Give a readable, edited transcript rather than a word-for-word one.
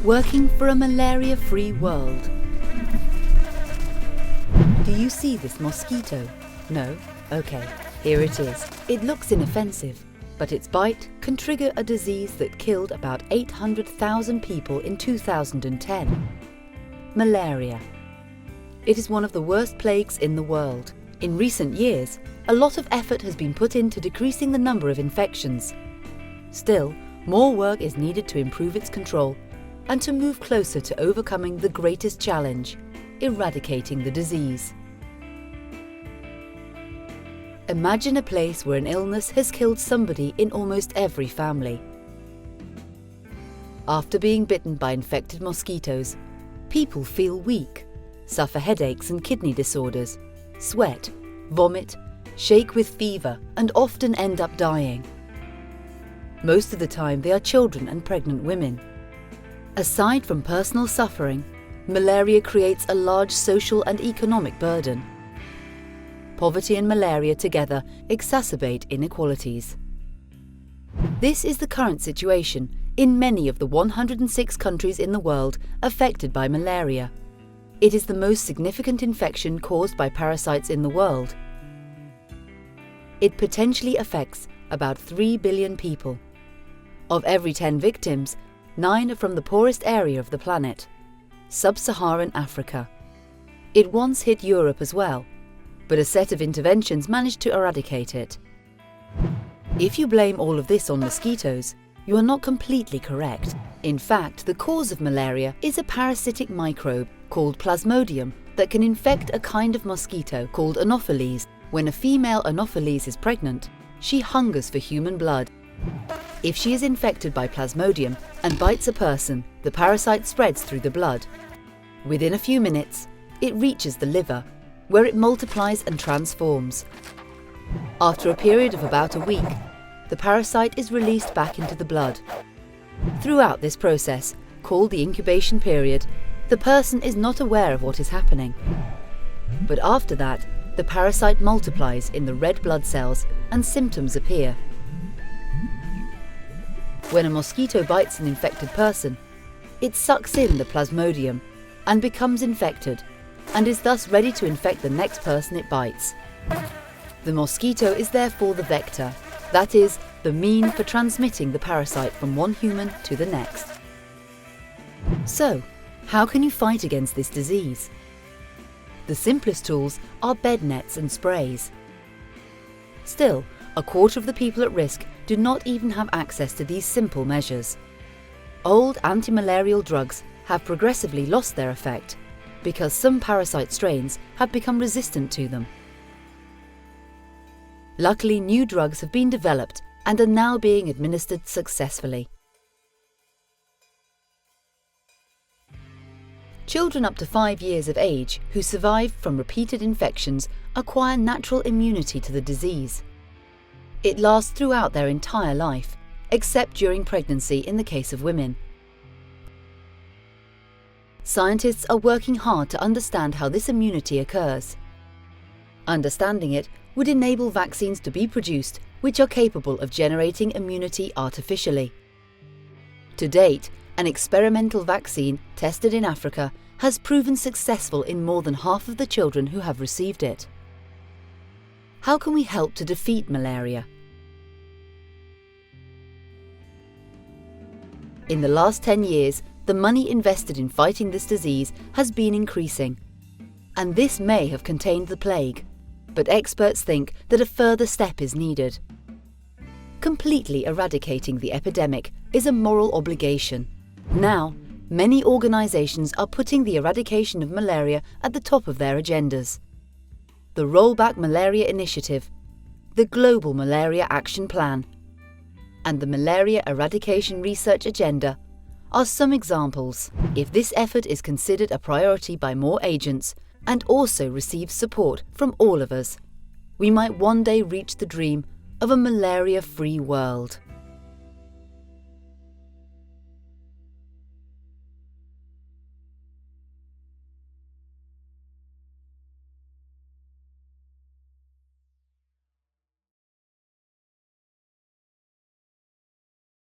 working for a malaria-free world. Do you see this mosquito? No? Okay, here it is. It looks inoffensive, but its bite can trigger a disease that killed about 800,000 people in 2010. Malaria. It is one of the worst plagues in the world. In recent years, a lot of effort has been put into decreasing the number of infections. Still, more work is needed to improve its control and to move closer to overcoming the greatest challenge, eradicating the disease. Imagine a place where an illness has killed somebody in almost every family. After being bitten by infected mosquitoes, people feel weak, suffer headaches and kidney disorders, sweat, vomit, shake with fever, and often end up dying. Most of the time they are children and pregnant women. Aside from personal suffering, malaria creates a large social and economic burden. Poverty and malaria together exacerbate inequalities. This is the current situation in many of the 106 countries in the world affected by malaria. It is the most significant infection caused by parasites in the world. It potentially affects about 3 billion people. Of every 10 victims, 9 are from the poorest area of the planet, sub-Saharan Africa. It once hit Europe as well, but a set of interventions managed to eradicate it. If you blame all of this on mosquitoes, you are not completely correct. In fact, the cause of malaria is a parasitic microbe called Plasmodium that can infect a kind of mosquito called Anopheles. When a female Anopheles is pregnant, she hungers for human blood. If she is infected by Plasmodium and bites a person, the parasite spreads through the blood. Within a few minutes, it reaches the liver, where it multiplies and transforms. After a period of about a week, the parasite is released back into the blood. Throughout this process, called the incubation period, the person is not aware of what is happening. But after that, the parasite multiplies in the red blood cells and symptoms appear. When a mosquito bites an infected person, it sucks in the Plasmodium and becomes infected, and is thus ready to infect the next person it bites. The mosquito is therefore the vector, that is, the mean for transmitting the parasite from one human to the next. So, how can you fight against this disease? The simplest tools are bed nets and sprays. Still, a quarter of the people at risk do not even have access to these simple measures. Old anti-malarial drugs have progressively lost their effect because some parasite strains have become resistant to them. Luckily, new drugs have been developed and are now being administered successfully. Children up to 5 years of age who survive from repeated infections acquire natural immunity to the disease. It lasts throughout their entire life, except during pregnancy in the case of women. Scientists are working hard to understand how this immunity occurs. Understanding it would enable vaccines to be produced which are capable of generating immunity artificially. To date, an experimental vaccine tested in Africa has proven successful in more than half of the children who have received it. How can we help to defeat malaria? In the last 10 years, the money invested in fighting this disease has been increasing, and this may have contained the plague, but experts think that a further step is needed. Completely eradicating the epidemic is a moral obligation. Now, many organizations are putting the eradication of malaria at the top of their agendas. The Rollback Malaria Initiative, the Global Malaria Action Plan, and the Malaria Eradication Research Agenda are some examples. If this effort is considered a priority by more agents and also receives support from all of us, we might one day reach the dream of a malaria-free world.